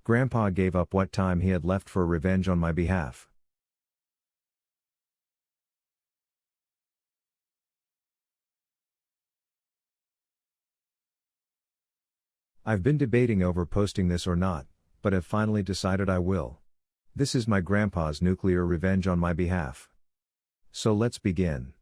Grandpa gave up what time he had left for revenge on my behalf. I've been debating over posting this or not, but have finally decided I will. This is my grandpa's nuclear revenge on my behalf. So let's begin.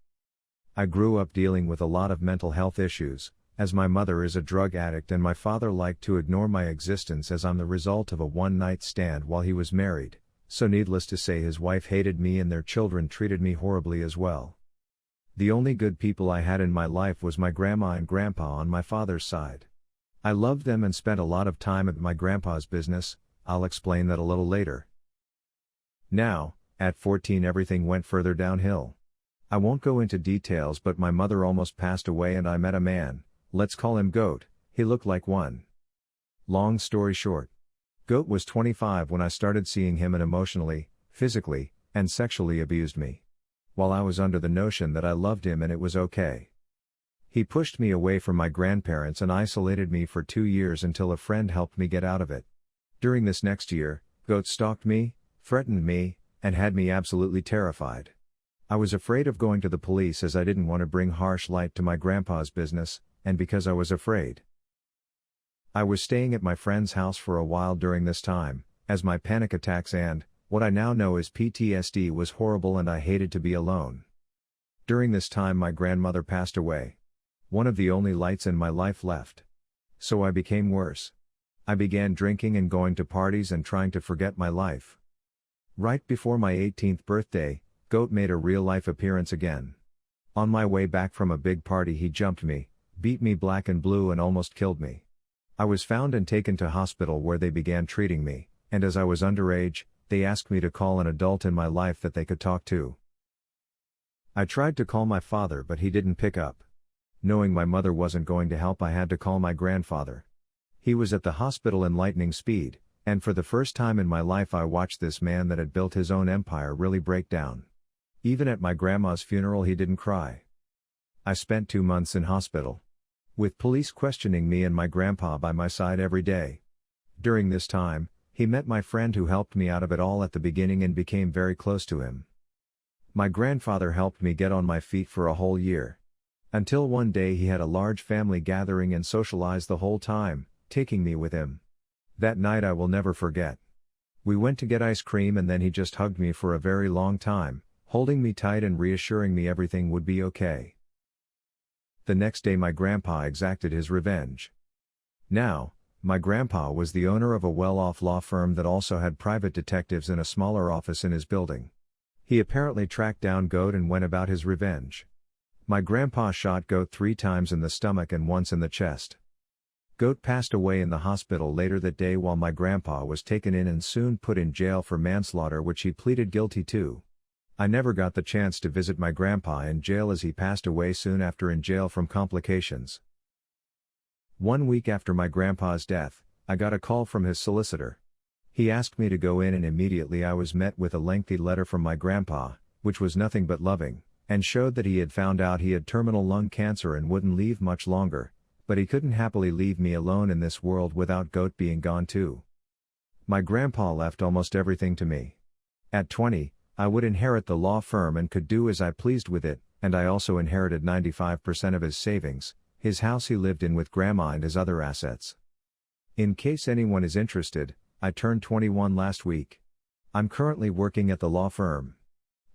I grew up dealing with a lot of mental health issues, as my mother is a drug addict and my father liked to ignore my existence as I'm the result of a one-night stand while he was married, so needless to say his wife hated me and their children treated me horribly as well. The only good people I had in my life was my grandma and grandpa on my father's side. I loved them and spent a lot of time at my grandpa's business. I'll explain that a little later. Now, at 14 everything went further downhill. I won't go into details but my mother almost passed away and I met a man, let's call him Goat, he looked like one. Long story short. Goat was 25 when I started seeing him and emotionally, physically, and sexually abused me. While I was under the notion that I loved him and it was okay. He pushed me away from my grandparents and isolated me for 2 years until a friend helped me get out of it. During this next year, Goat stalked me, threatened me, and had me absolutely terrified. I was afraid of going to the police as I didn't want to bring harsh light to my grandpa's business, and because I was afraid. I was staying at my friend's house for a while during this time, as my panic attacks and, what I now know as PTSD was horrible and I hated to be alone. During this time my grandmother passed away. One of the only lights in my life left. So I became worse. I began drinking and going to parties and trying to forget my life. Right before my 18th birthday, Goat made a real-life appearance again. On my way back from a big party he jumped me, beat me black and blue and almost killed me. I was found and taken to hospital where they began treating me, and as I was underage, they asked me to call an adult in my life that they could talk to. I tried to call my father but he didn't pick up. Knowing my mother wasn't going to help I had to call my grandfather. He was at the hospital in lightning speed, and for the first time in my life I watched this man that had built his own empire really break down. Even at my grandma's funeral he didn't cry. I spent 2 months in hospital. With police questioning me and my grandpa by my side every day. During this time, he met my friend who helped me out of it all at the beginning and became very close to him. My grandfather helped me get on my feet for a whole year. Until one day he had a large family gathering and socialized the whole time, taking me with him. That night I will never forget. We went to get ice cream and then he just hugged me for a very long time, holding me tight and reassuring me everything would be okay. The next day my grandpa exacted his revenge. Now, my grandpa was the owner of a well-off law firm that also had private detectives in a smaller office in his building. He apparently tracked down Goat and went about his revenge. My grandpa shot Goat 3 times in the stomach and once in the chest. Goat passed away in the hospital later that day while my grandpa was taken in and soon put in jail for manslaughter which he pleaded guilty to. I never got the chance to visit my grandpa in jail as he passed away soon after in jail from complications. 1 week after my grandpa's death, I got a call from his solicitor. He asked me to go in and immediately I was met with a lengthy letter from my grandpa, which was nothing but loving, and showed that he had found out he had terminal lung cancer and wouldn't live much longer, but he couldn't happily leave me alone in this world without Goat being gone too. My grandpa left almost everything to me. At 20, I would inherit the law firm and could do as I pleased with it, and I also inherited 95% of his savings, his house he lived in with grandma and his other assets. In case anyone is interested, I turned 21 last week. I'm currently working at the law firm.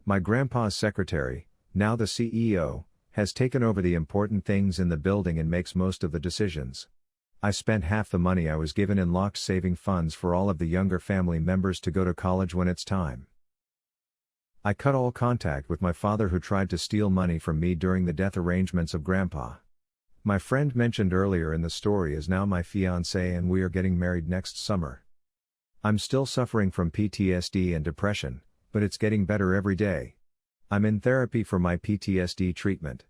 My grandpa's secretary, now the CEO, has taken over the important things in the building and makes most of the decisions. I spent half the money I was given in locked saving funds for all of the younger family members to go to college when it's time. I cut all contact with my father who tried to steal money from me during the death arrangements of Grandpa. My friend mentioned earlier in the story is now my fiancée and we are getting married next summer. I'm still suffering from PTSD and depression, but it's getting better every day. I'm in therapy for my PTSD treatment.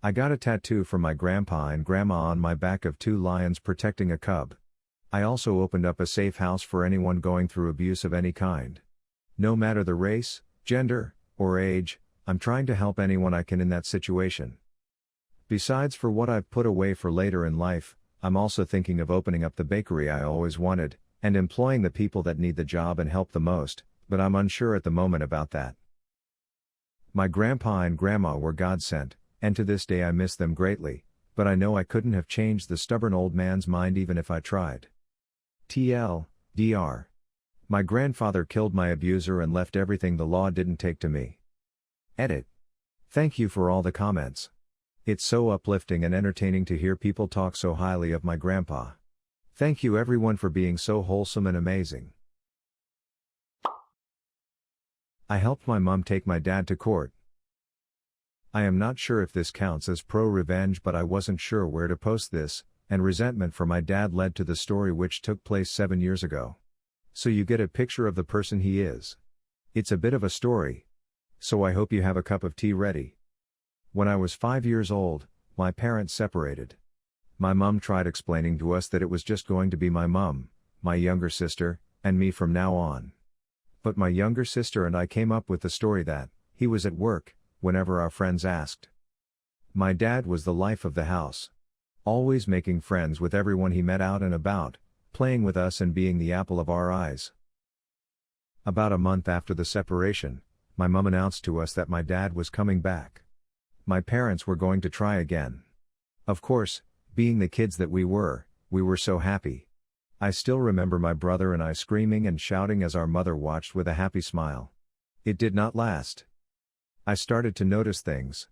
I got a tattoo from my grandpa and grandma on my back of 2 lions protecting a cub. I also opened up a safe house for anyone going through abuse of any kind. No matter the race, gender, or age, I'm trying to help anyone I can in that situation. Besides for what I've put away for later in life, I'm also thinking of opening up the bakery I always wanted, and employing the people that need the job and help the most, but I'm unsure at the moment about that. My grandpa and grandma were God sent, and to this day I miss them greatly, but I know I couldn't have changed the stubborn old man's mind even if I tried. TLDR. My grandfather killed my abuser and left everything the law didn't take to me. Edit. Thank you for all the comments. It's so uplifting and entertaining to hear people talk so highly of my grandpa. Thank you everyone for being so wholesome and amazing. I helped my mom take my dad to court. I am not sure if this counts as pro-revenge, but I wasn't sure where to post this, and resentment for my dad led to the story which took place 7 years ago. So you get a picture of the person he is. It's a bit of a story. So I hope you have a cup of tea ready. When I was 5 years old, my parents separated. My mom tried explaining to us that it was just going to be my mom, my younger sister, and me from now on. But my younger sister and I came up with the story that he was at work whenever our friends asked. My dad was the life of the house. Always making friends with everyone he met out and about, playing with us and being the apple of our eyes. About a month after the separation, my mom announced to us that my dad was coming back. My parents were going to try again. Of course, being the kids that we were so happy. I still remember my brother and I screaming and shouting as our mother watched with a happy smile. It did not last. I started to notice things.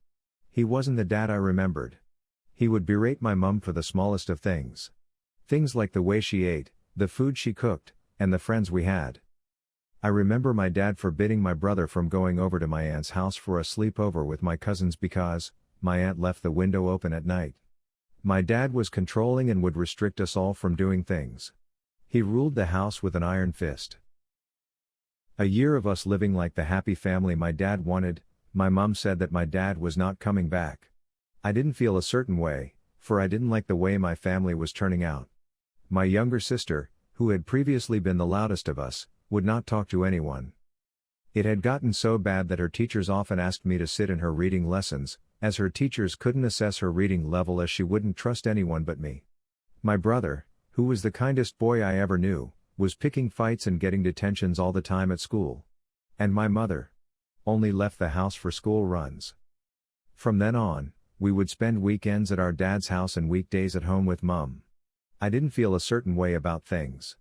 He wasn't the dad I remembered. He would berate my mom for the smallest of things. Things like the way she ate, the food she cooked, and the friends we had. I remember my dad forbidding my brother from going over to my aunt's house for a sleepover with my cousins because my aunt left the window open at night. My dad was controlling and would restrict us all from doing things. He ruled the house with an iron fist. A year of us living like the happy family my dad wanted, my mom said that my dad was not coming back. I didn't feel a certain way, for I didn't like the way my family was turning out. My younger sister, who had previously been the loudest of us, would not talk to anyone. It had gotten so bad that her teachers often asked me to sit in her reading lessons, as her teachers couldn't assess her reading level as she wouldn't trust anyone but me. My brother, who was the kindest boy I ever knew, was picking fights and getting detentions all the time at school. And my mother only left the house for school runs. From then on, we would spend weekends at our dad's house and weekdays at home with Mom. I didn't feel a certain way about things.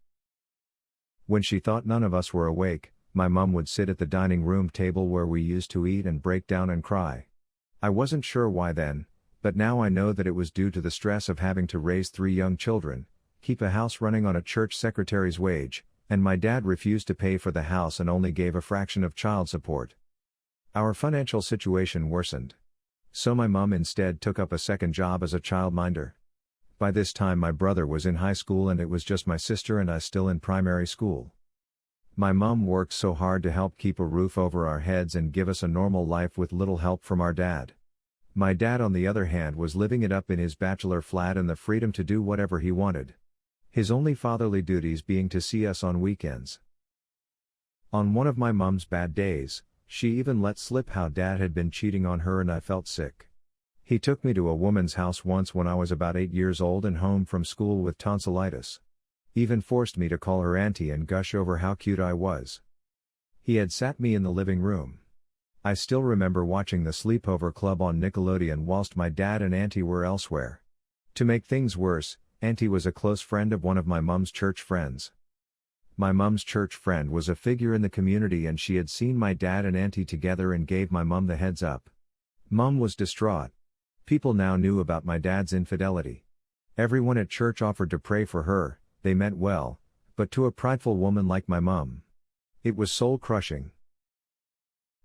When she thought none of us were awake, my mom would sit at the dining room table where we used to eat and break down and cry. I wasn't sure why then, but now I know that it was due to the stress of having to raise 3 young children, keep a house running on a church secretary's wage, and my dad refused to pay for the house and only gave a fraction of child support. Our financial situation worsened. So my mom instead took up a second job as a childminder. By this time my brother was in high school and it was just my sister and I still in primary school. My mom worked so hard to help keep a roof over our heads and give us a normal life with little help from our dad. My dad on the other hand was living it up in his bachelor flat and the freedom to do whatever he wanted. His only fatherly duties being to see us on weekends. On one of my mom's bad days, she even let slip how dad had been cheating on her and I felt sick. He took me to a woman's house once when I was about 8 years old and home from school with tonsillitis. Even forced me to call her auntie and gush over how cute I was. He had sat me in the living room. I still remember watching the Sleepover Club on Nickelodeon whilst my dad and auntie were elsewhere. To make things worse, auntie was a close friend of one of my mom's church friends. My mom's church friend was a figure in the community and she had seen my dad and auntie together and gave my mom the heads up. Mom was distraught. People now knew about my dad's infidelity. Everyone at church offered to pray for her, they meant well, but to a prideful woman like my mom, it was soul-crushing.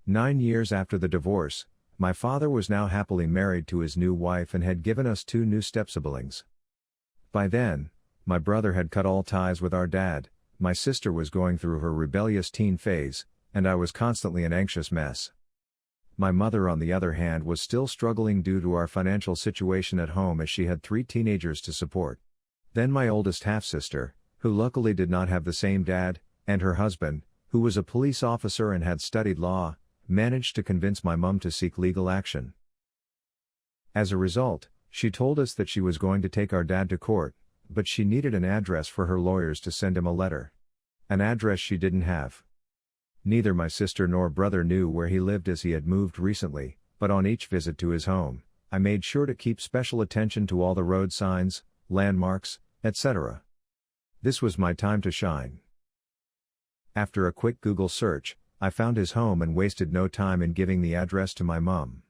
9 years after the divorce, my father was now happily married to his new wife and had given us 2 new step-siblings. By then, my brother had cut all ties with our dad, my sister was going through her rebellious teen phase, and I was constantly an anxious mess. My mother on the other hand was still struggling due to our financial situation at home as she had 3 teenagers to support. Then my oldest half-sister, who luckily did not have the same dad, and her husband, who was a police officer and had studied law, managed to convince my mom to seek legal action. As a result, she told us that she was going to take our dad to court, But she needed an address for her lawyers to send him a letter. An address she didn't have. Neither my sister nor brother knew where he lived as he had moved recently, but on each visit to his home, I made sure to keep special attention to all the road signs, landmarks, etc. This was my time to shine. After a quick Google search, I found his home and wasted no time in giving the address to my mom.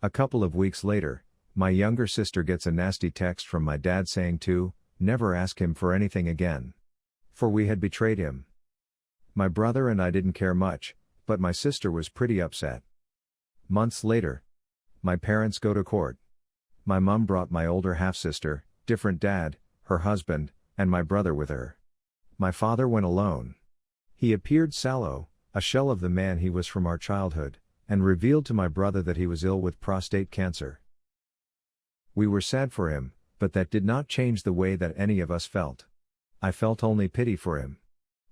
A couple of weeks later, my younger sister gets a nasty text from my dad saying to never ask him for anything again. For we had betrayed him. My brother and I didn't care much, but my sister was pretty upset. Months later, my parents go to court. My mom brought my older half-sister, different dad, her husband, and my brother with her. My father went alone. He appeared sallow, a shell of the man he was from our childhood, and revealed to my brother that he was ill with prostate cancer. We were sad for him, but that did not change the way that any of us felt. I felt only pity for him.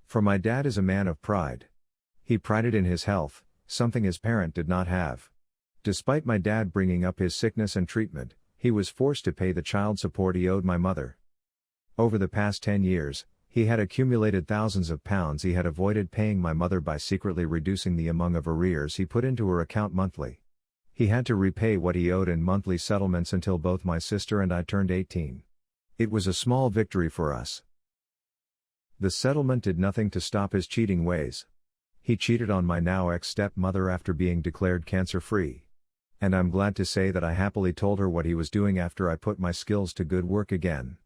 For my dad is a man of pride. He prided in his health, something his parent did not have. Despite my dad bringing up his sickness and treatment, he was forced to pay the child support he owed my mother. Over the past 10 years, he had accumulated thousands of pounds he had avoided paying my mother by secretly reducing the amount of arrears he put into her account monthly. He had to repay what he owed in monthly settlements until both my sister and I turned 18. It was a small victory for us. The settlement did nothing to stop his cheating ways. He cheated on my now ex-stepmother after being declared cancer-free. And I'm glad to say that I happily told her what he was doing after I put my skills to good work again.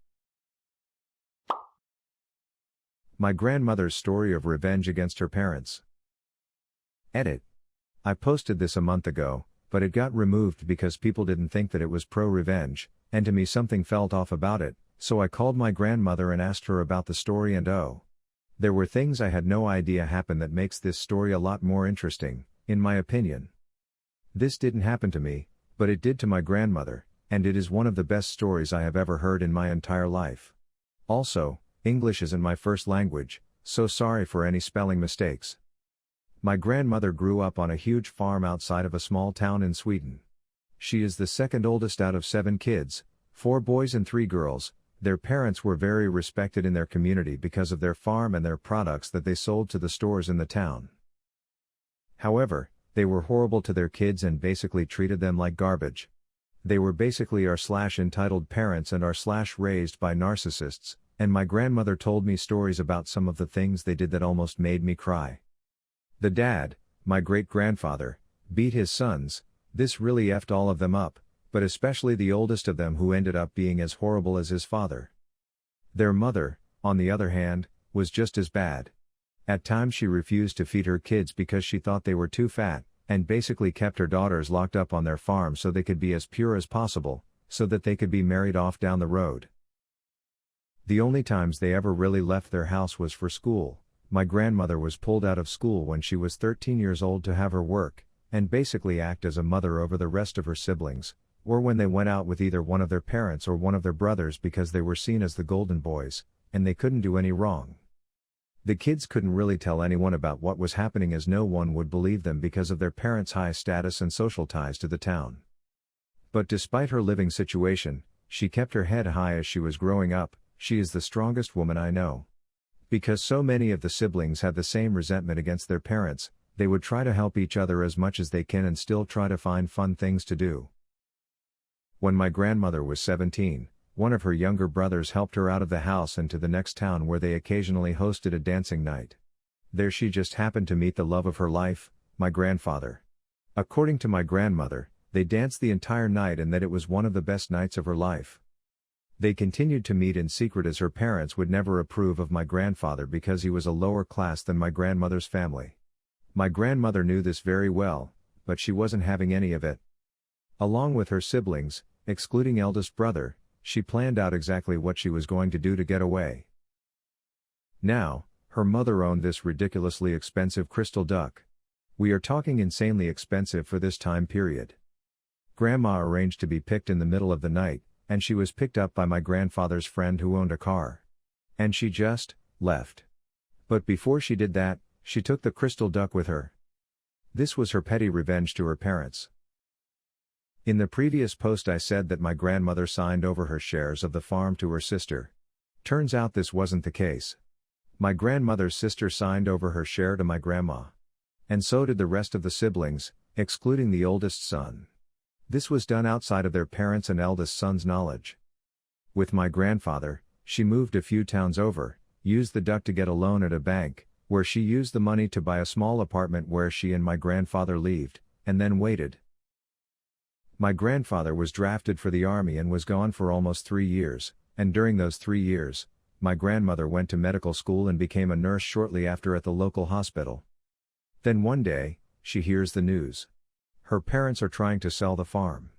My grandmother's story of revenge against her parents. Edit. I posted this a month ago, but it got removed because people didn't think that it was pro-revenge, and to me something felt off about it. So I called my grandmother and asked her about the story, and there were things I had no idea happened that makes this story a lot more interesting, in my opinion. This didn't happen to me, but it did to my grandmother, and it is one of the best stories I have ever heard in my entire life. Also, English isn't my first language, so sorry for any spelling mistakes. My grandmother grew up on a huge farm outside of a small town in Sweden. She is the second oldest out of 7 kids, 4 boys and 3 girls. Their parents were very respected in their community because of their farm and their products that they sold to the stores in the town. However, they were horrible to their kids and basically treated them like garbage. They were basically our entitled parents and our raised by narcissists, and my grandmother told me stories about some of the things they did that almost made me cry. The dad, my great-grandfather, beat his sons. This really effed all of them up, but especially the oldest of them, who ended up being as horrible as his father. Their mother, on the other hand, was just as bad. At times she refused to feed her kids because she thought they were too fat, and basically kept her daughters locked up on their farm so they could be as pure as possible, so that they could be married off down the road. The only times they ever really left their house was for school. My grandmother was pulled out of school when she was 13 years old to have her work, and basically act as a mother over the rest of her siblings, or when they went out with either one of their parents or one of their brothers because they were seen as the golden boys, and they couldn't do any wrong. The kids couldn't really tell anyone about what was happening as no one would believe them because of their parents' high status and social ties to the town. But despite her living situation, she kept her head high as she was growing up. She is the strongest woman I know. Because so many of the siblings had the same resentment against their parents, they would try to help each other as much as they can and still try to find fun things to do. When my grandmother was 17, one of her younger brothers helped her out of the house and to the next town where they occasionally hosted a dancing night. There she just happened to meet the love of her life, my grandfather. According to my grandmother, they danced the entire night and that it was one of the best nights of her life. They continued to meet in secret as her parents would never approve of my grandfather because he was a lower class than my grandmother's family. My grandmother knew this very well, but she wasn't having any of it. Along with her siblings, excluding eldest brother, she planned out exactly what she was going to do to get away. Now, her mother owned this ridiculously expensive crystal duck. We are talking insanely expensive for this time period. Grandma arranged to be picked in the middle of the night, and she was picked up by my grandfather's friend who owned a car. And she just left. But before she did that, she took the crystal duck with her. This was her petty revenge to her parents. In the previous post I said that my grandmother signed over her shares of the farm to her sister. Turns out this wasn't the case. My grandmother's sister signed over her share to my grandma. And so did the rest of the siblings, excluding the oldest son. This was done outside of their parents' and eldest son's knowledge. With my grandfather, she moved a few towns over, used the duck to get a loan at a bank, where she used the money to buy a small apartment where she and my grandfather lived, and then waited. My grandfather was drafted for the army and was gone for almost 3 years, and during those 3 years, my grandmother went to medical school and became a nurse shortly after at the local hospital. Then one day, she hears the news. Her parents are trying to sell the farm.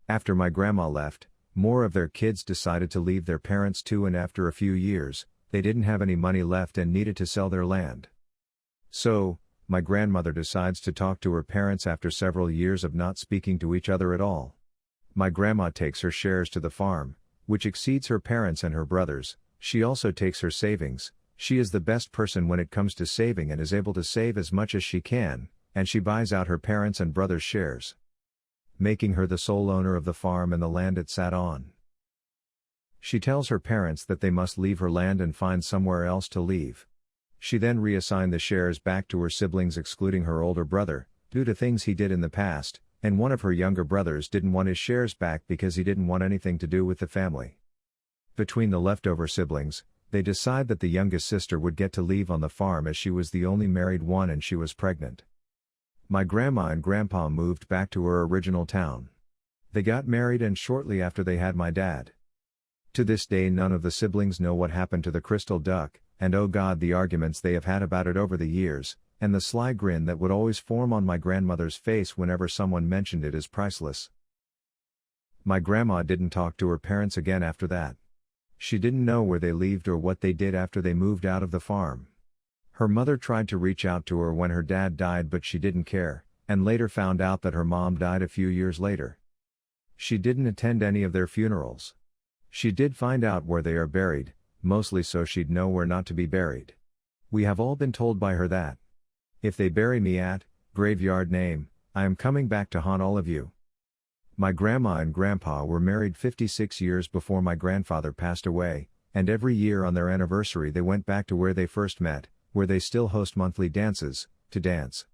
After my grandma left, more of their kids decided to leave their parents too, and after a few years, they didn't have any money left and needed to sell their land. So, my grandmother decides to talk to her parents after several years of not speaking to each other at all. My grandma takes her shares to the farm, which exceeds her parents and her brothers. She also takes her savings. She is the best person when it comes to saving and is able to save as much as she can, and she buys out her parents' and brothers' shares, making her the sole owner of the farm and the land it sat on. She tells her parents that they must leave her land and find somewhere else to live. She then reassigned the shares back to her siblings, excluding her older brother, due to things he did in the past, and one of her younger brothers didn't want his shares back because he didn't want anything to do with the family. Between the leftover siblings, they decide that the youngest sister would get to leave on the farm as she was the only married one and she was pregnant. My grandma and grandpa moved back to her original town. They got married and shortly after they had my dad. To this day none of the siblings know what happened to the crystal duck, and oh God, the arguments they have had about it over the years, and the sly grin that would always form on my grandmother's face whenever someone mentioned it is priceless. My grandma didn't talk to her parents again after that. She didn't know where they lived or what they did after they moved out of the farm. Her mother tried to reach out to her when her dad died, but she didn't care, and later found out that her mom died a few years later. She didn't attend any of their funerals. She did find out where they are buried, mostly so she'd know where not to be buried. We have all been told by her that if they bury me at graveyard name, I am coming back to haunt all of you. My grandma and grandpa were married 56 years before my grandfather passed away, and every year on their anniversary they went back to where they first met, where they still host monthly dances, to dance.